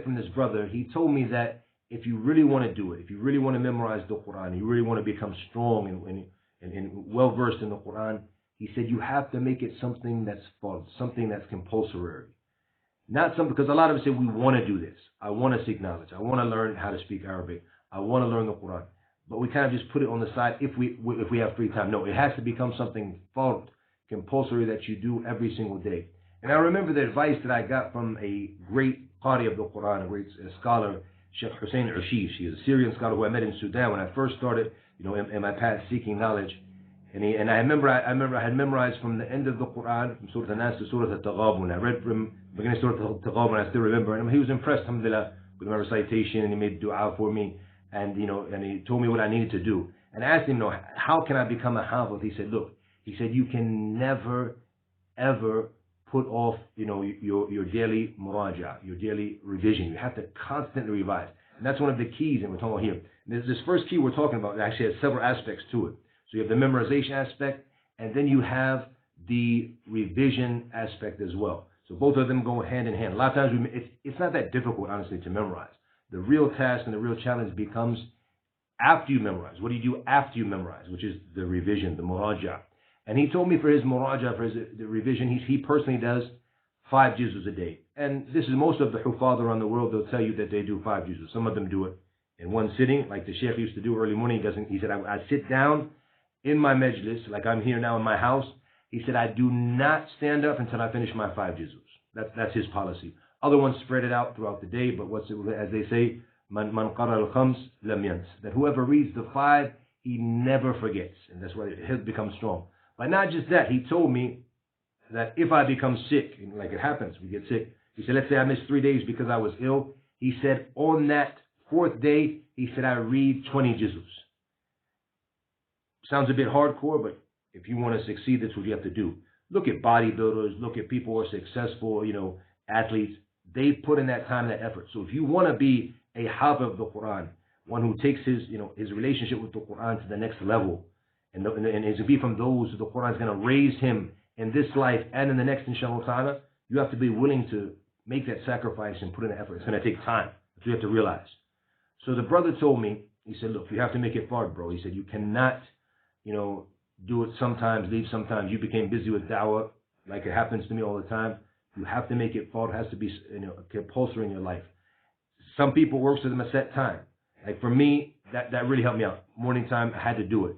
from this brother, he told me that if you really want to do it, if you really want to memorize the Quran, you really want to become strong and well versed in the Quran, he said you have to make it something that's false, something that's compulsory. Not something, because a lot of us say we want to do this. I want to seek knowledge. I want to learn how to speak Arabic. I want to learn the Quran. But we kind of just put it on the side if we have free time. No, it has to become something fard, compulsory that you do every single day. And I remember the advice that I got from a great Qari of the Quran, a great scholar, Sheikh Hussein Ashish. He is a Syrian scholar who I met in Sudan when I first started, in my path seeking knowledge. And I remember I had memorized from the end of the Quran, from Surah An-Nas to Surah Al-Taghabun. I read from the beginning of Surah Al-Taghabun, I still remember. And he was impressed, alhamdulillah, with my recitation, and he made dua for me, and he told me what I needed to do. And I asked him, how can I become a hafiz? He said, look, you can never, ever put off, your daily muraja, your daily revision. You have to constantly revise. And that's one of the keys that we're talking about here. This first key we're talking about actually has several aspects to it. So you have the memorization aspect, and then you have the revision aspect as well. So both of them go hand in hand. A lot of times it's not that difficult, honestly, to memorize. The real task and the real challenge becomes after you memorize. What do you do after you memorize, which is the revision, the muraja. And he told me for his muraja, for the revision, he personally does 5 juzus a day. And this is most of the huffaz around the world, they'll tell you that they do 5 juzus. Some of them do it in one sitting, like the sheikh used to do early morning. He said, I sit down in my majlis, like I'm here now in my house. He said, I do not stand up until I finish my 5 juzus. That's his policy. Other ones spread it out throughout the day, but as they say, man qara al-khams lam yans, that whoever reads the 5, he never forgets, and that's why he'll become strong. But not just that, he told me that if I become sick, like it happens, we get sick. He said, let's say I missed 3 days because I was ill. He said, on that 4th day, he said, I read 20 juzus. Sounds a bit hardcore, but if you want to succeed, that's what you have to do. Look at bodybuilders, look at people who are successful, athletes. They put in that time, that effort. So if you want to be a hafiz of the Quran, one who takes his relationship with the Quran to the next level, and is to be from those who the Quran is going to raise him in this life and in the next, inshallah ta'ala, you have to be willing to make that sacrifice and put in the effort. It's going to take time. That's what you have to realize. So the brother told me, he said, look, you have to make it fard, bro. He said, you cannot, do it sometimes, leave sometimes. You became busy with da'wah, like it happens to me all the time. You have to make it fard. It has to be, compulsory in your life. Some people work to them a set time. Like for me, that really helped me out. Morning time, I had to do it.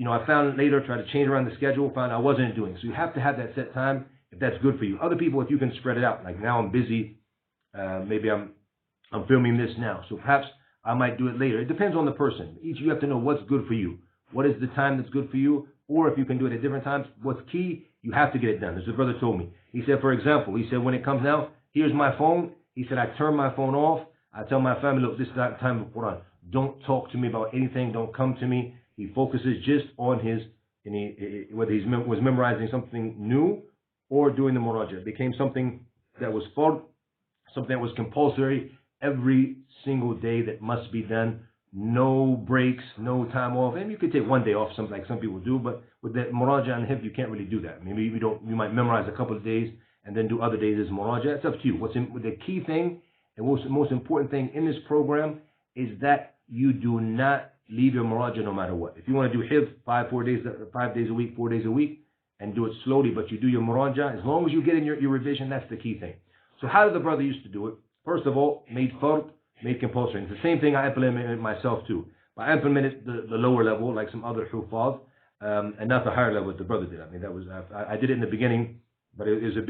I found later, tried to change around the schedule, found I wasn't doing. So you have to have that set time if that's good for you. Other people, if you can spread it out, like now I'm busy, maybe I'm filming this now, so perhaps I might do it later. It depends on the person. Each you have to know what's good for you. What is the time that's good for you? Or if you can do it at different times, what's key, you have to get it done. As the brother told me. He said, for example, when it comes now, here's my phone. He said, I turn my phone off. I tell my family, look, this is not time of Quran. Don't talk to me about anything. Don't come to me. He focuses just on whether he was memorizing something new or doing the muraja. It became something that was fard, something that was compulsory every single day that must be done. No breaks, no time off. And you could take 1 day off, like some people do, but with the muraja and hifz, you can't really do that. Maybe you might memorize a couple of days and then do other days as muraja. It's up to you. The key thing and most important thing in this program is that you do not leave your muraja no matter what. If you want to do hifz 5 days a week, 4 days a week, and do it slowly, but you do your muraja, as long as you get in your revision, that's the key thing. So how did the brother used to do it? First of all, made fard, made compulsory. It's the same thing I implemented myself too. But I implemented the lower level, like some other huffaz, and not the higher level that the brother did. I mean, that was I did it in the beginning, but it was a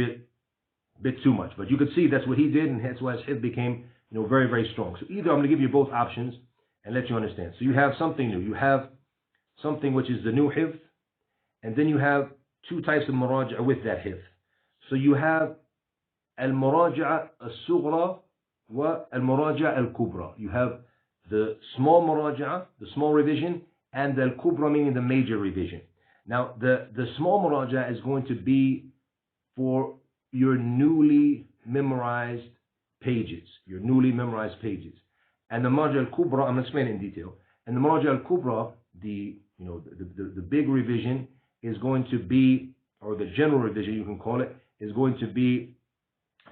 bit too much. But you could see that's what he did, and that's why his hifz became very, very strong. So either I'm going to give you both options and let you understand. So you have something new. You have something which is the new hifz, and then you have 2 types of muraja with that hifz. So you have al-muraja al-sughra wa al-muraja al-kubra. You have the small muraja, the small revision, and the al-kubra, meaning the major revision. Now, the small muraja is going to be for your newly memorized pages, And the muraja al-kubra, I'm going to explain it in detail. And the muraja al-kubra, the big revision is going to be, or the general revision you can call it, is going to be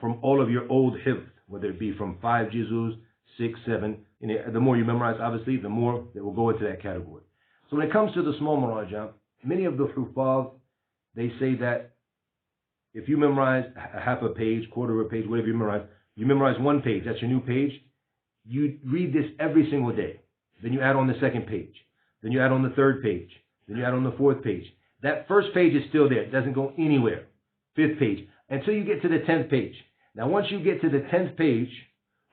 from all of your old hifz, whether it be from 5 juzus, 6, 7. The more you memorize, obviously, the more that will go into that category. So when it comes to the small muraja, many of the hufaz, they say that if you memorize a half a page, quarter of a page, whatever you memorize one page, that's your new page, you read this every single day. Then you add on the second page. Then you add on the third page. Then you add on the fourth page. That first page is still there. It doesn't go anywhere. Fifth page. Until you get to the 10th page. Now once you get to the 10th page,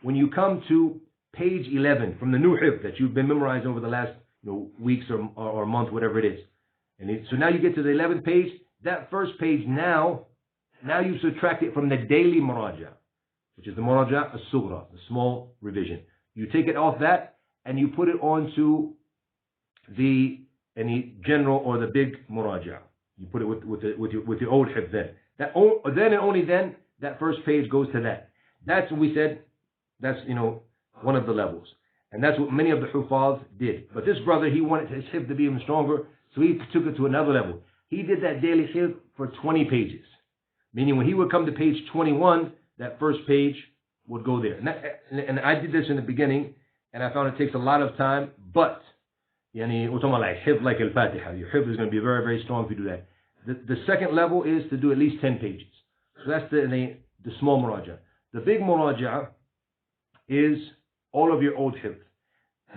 when you come to page 11 from the new hifz that you've been memorizing over the last weeks or month, whatever it is. So now you get to the 11th page. That first page now you subtract it from the daily muraja, which is the muraja as-sughra, the small revision. You take it off that and you put it onto any general or the big muraja. You put it with the old hifz then. Then and only then that first page goes to that. That's what we said. That's one of the levels, and that's what many of the hufaz did. But this brother, he wanted his hifz to be even stronger, so he took it to another level. He did that daily hifz for 20 pages, meaning when he would come to page 21, that first page would go there. And I did this in the beginning, and I found it takes a lot of time, but we're talking about like hifz like al-Fatiha. Your hifz is going to be very, very strong if you do that. The second level is to do at least 10 pages. So that's the small muraja. The big muraja is all of your old hifz.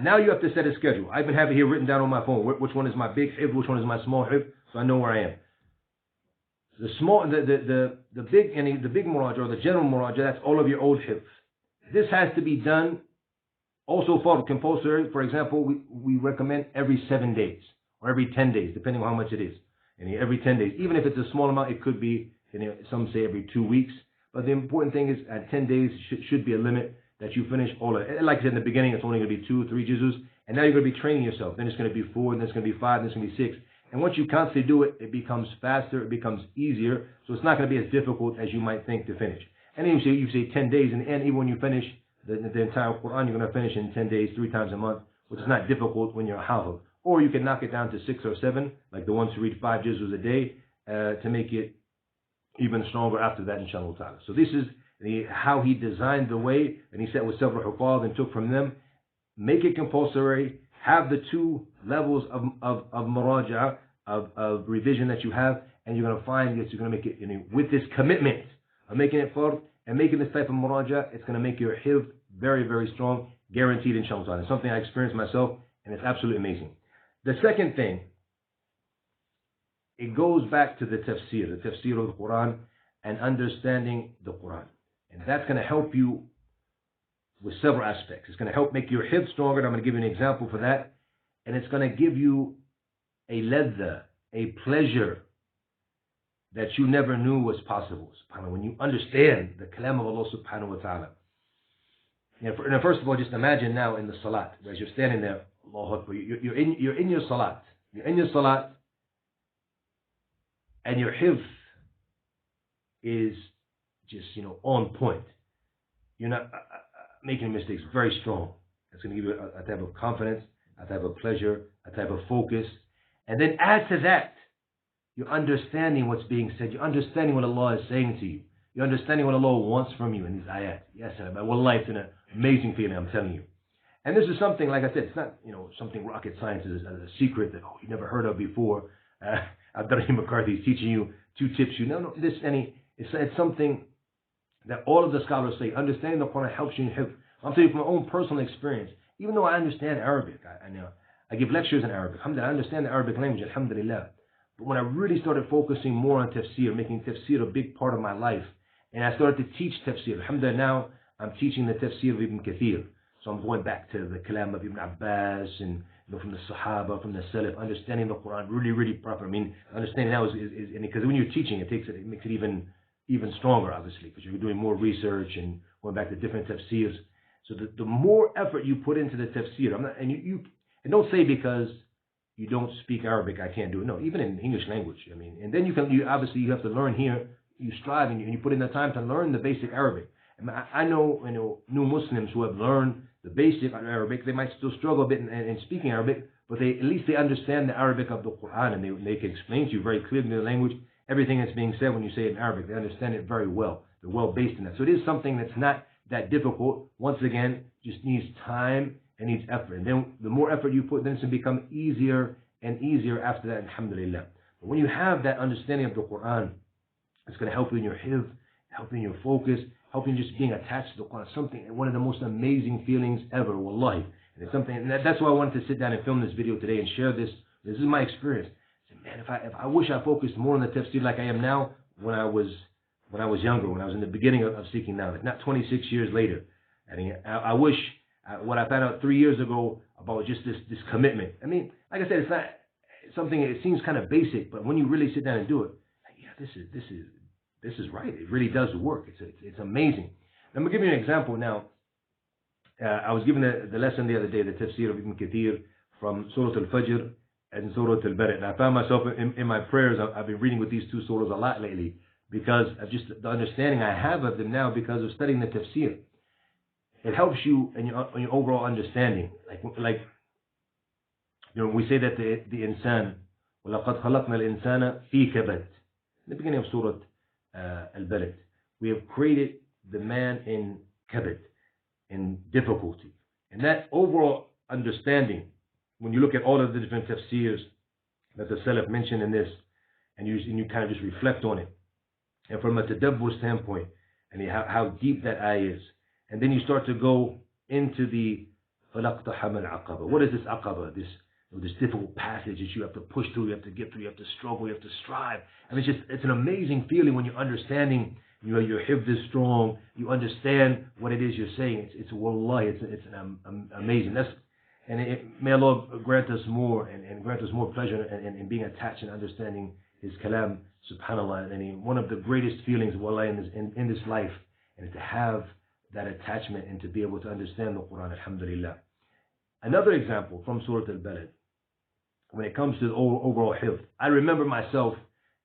Now you have to set a schedule. I even have it here written down on my phone. Which one is my big hifz? Which one is my small hifz? So I know where I am. The big muraja or the general muraja, that's all of your old hifz. This has to be done also for compulsory. For example, we recommend every 7 days or every 10 days, depending on how much it is. And every 10 days, even if it's a small amount, it could be, some say every 2 weeks. But the important thing is at 10 days should be a limit that you finish all of it. Like I said in the beginning, it's only going to be 2 or 3 juzus. And now you're going to be training yourself. Then it's going to be 4, and then it's going to be 5, and then it's going to be 6. And once you constantly do it, it becomes faster, it becomes easier. So it's not going to be as difficult as you might think to finish. And then you say 10 days, and even when you finish the entire Qur''an, you're going to finish in 10 days, 3 times a month, which is not difficult when you're a hafiz. Or you can knock it down to 6 or 7, like the ones who read 5 juzus a day, to make it even stronger after that, inshallah ta'ala. So this is how he designed the way, and he sat with several hufaz and took from them. Make it compulsory, have the 2 levels of muraja, of revision that you have, and you're going to find that you're going to make it, with this commitment of making it fard and making this type of muraja, it's going to make your hifz very, very strong, guaranteed, inshallah ta'ala. It's something I experienced myself, and it's absolutely amazing. The second thing, it goes back to the tafsir of the Qur'an and understanding the Qur'an. And that's going to help you with several aspects. It's going to help make your hifz stronger. I'm going to give you an example for that. And it's going to give you a ladha, a pleasure that you never knew was possible. When you understand the kalam of Allah subhanahu wa ta'ala. Now, first of all, just imagine now in the salat, as you're standing there, Allahu Akbar, you're in your salat. You're in your salat, and your hifz is just, on point. You're not making mistakes, very strong. It's going to give you a type of confidence, a type of pleasure, a type of focus. And then add to that, you're understanding what's being said. You're understanding what Allah is saying to you. You're understanding what Allah wants from you in these ayat. Yes, wallah, it's an amazing feeling, I'm telling you. And this is something, like I said, it's not, something rocket science is a secret that, you never heard of before. Abdurrahim McCarthy is teaching you 2 tips. It's something that all of the scholars say. Understanding the Quran helps you in hifz. I'm telling you from my own personal experience. Even though I understand Arabic, I give lectures in Arabic. Alhamdulillah, I understand the Arabic language, alhamdulillah. But when I really started focusing more on tafsir, making tafsir a big part of my life, and I started to teach tafsir, alhamdulillah, now I'm teaching the tafsir of Ibn Kathir. So I'm going back to the kalam of Ibn Abbas and from the Sahaba, from the Salaf, understanding the Quran really, really proper. Understanding now is because when you're teaching, it makes it even stronger, obviously, because you're doing more research and going back to different tafsirs. So the more effort you put into the tafsir, and don't say because you don't speak Arabic, I can't do it. No, even in English language. And then you have to learn here. You strive and you put in the time to learn the basic Arabic. I know new Muslims who have learned the basic Arabic. They might still struggle a bit in speaking Arabic, but at least they understand the Arabic of the Qur'an, and they can explain to you very clearly in the language everything that's being said when you say it in Arabic. They understand it very well. They're well based in that. So it is something that's not that difficult. Once again, just needs time and needs effort. And then the more effort you put, then it's going to become easier and easier after that, alhamdulillah. But when you have that understanding of the Qur'an, it's going to help you in your hifz, help you in your focus, help you in just being attached to the Qur'an. Something, one of the most amazing feelings ever, wallahi. And it's something, and that's why I wanted to sit down and film this video today and share this. This is my experience. I said, man, if I wish I focused more on the tafsir like I am now, when I was younger, when I was in the beginning of seeking knowledge, not 26 years later. I wish what I found out 3 years ago about just this commitment. I mean, like I said, it's not something, it seems kind of basic, but when you really sit down and do it, yeah, this is right. It really does work. It's amazing. I'm going to give you an example now. I was given the lesson the other day, the tafsir of Ibn Kathir from Surah Al-Fajr and Surah Al-Balad. And I found myself in my prayers, I've been reading with these two surahs a lot lately because of just the understanding I have of them now because of studying the tafsir. It helps you in your overall understanding. Like you know, we say that the insan, وَلَقَدْ خَلَقْنَا الْإِنسَانَ فِي كَبَدٍ. In the beginning of Surah Al-Balad, we have created the man in kabad, in difficulty. And that overall understanding, when you look at all of the different tafsirs that the Salaf mentioned in this, and you kind of just reflect on it, and from a tadabbur standpoint, and how deep that ayah is, and then you start to go into the فَلَقْتَحَمَ الْعَقَبَةِ. What is this aqaba? This difficult passage that you have to push through, you have to get through, you have to struggle, you have to strive. I mean, it's an amazing feeling when you're understanding, you know, your hifz is strong, you understand what it is you're saying. It's wallahi, it's amazing. May Allah grant us more and grant us more pleasure in being attached and understanding His kalam, subhanallah. And one of the greatest feelings, wallahi, in this life, and to have that attachment and to be able to understand the Qur'an, alhamdulillah. Another example from Surah Al-Balad, when it comes to the overall hifz. I remember myself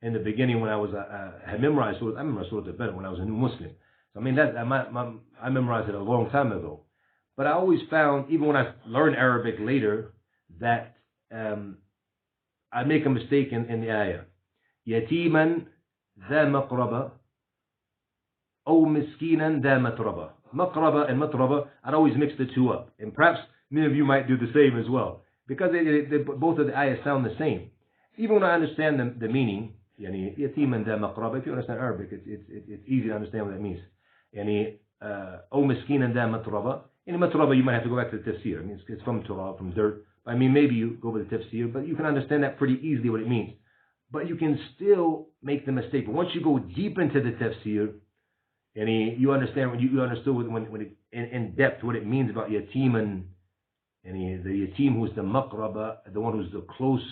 in the beginning when I had memorized Surah Al-Balad when I was a new Muslim. So I mean, I memorized it a long time ago. But I always found, even when I learned Arabic later, that I make a mistake in the ayah. Yatiman ذا مقربة أو مسكينا ذا متربة. Maqraba and matraba, I'd always mix the two up. And perhaps many of you might do the same as well. Because both of the ayahs sound the same. Even when I understand the meaning, يعني يتيما ذا مقربة, if you understand Arabic, it's easy to understand what that means. يعني أو مسكينا ذا متربة. In matraba, you might have to go back to the tafsir. I mean, it's from turab, from dirt. I mean, maybe you go with the tafsir, but you can understand that pretty easily what it means. But you can still make the mistake. But once you go deep into the tafsir, and you understand when you understood when in depth what it means about yatim and the yatim who's the maqraba, the one who's the close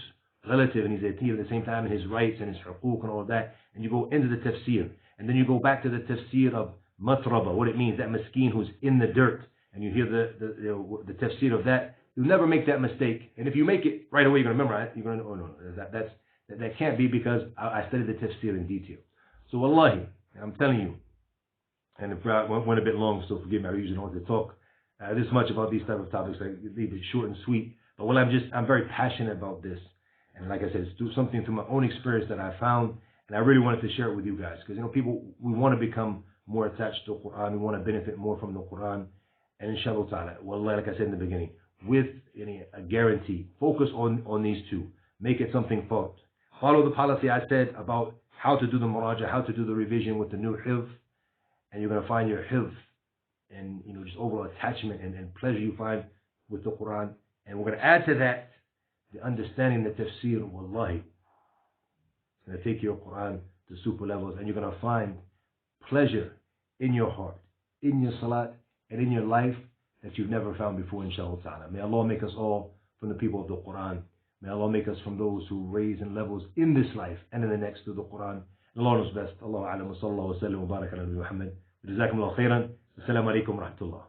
relative, and he's yatim at the same time, and his rights and his huquq and all of that, and you go into the tafsir, and then you go back to the tafsir of matraba, what it means, that miskin who's in the dirt, and you hear the tafsir of that, you'll never make that mistake. And if you make it right away, you're going to memorize it. You're going to, oh no, that can't be because I studied the tafsir in detail. So wallahi, I'm telling you, and if I went a bit long, so forgive me, I usually don't want to talk this much about these type of topics. I leave it short and sweet. But well, I'm very passionate about this. And like I said, it's something through my own experience that I found, and I really wanted to share it with you guys. Because, people, we want to become more attached to the Qur'an. We want to benefit more from the Qur'an. And inshallah ta'ala, wallahi, like I said in the beginning, with a guarantee, focus on these two. Make it something thought. Follow the policy I said about how to do the muraja, how to do the revision with the new hifz. And you're going to find your hifz and just overall attachment and pleasure you find with the Qur'an. And we're going to add to that the understanding the tafsir, wallahi. It's going to take your Qur'an to super levels, and you're going to find pleasure in your heart, in your salat, and in your life that you've never found before, inshallah ta'ala. May Allah make us all from the people of the Qur'an. May Allah make us from those who raise in levels in this life and in the next through the Qur'an. Allah knows best. Allahu a'lam wa sallallahu wa sallam wa baraka ala Muhammad. Jazakum Allah khairan. Assalamu alaikum wa rahmatullah.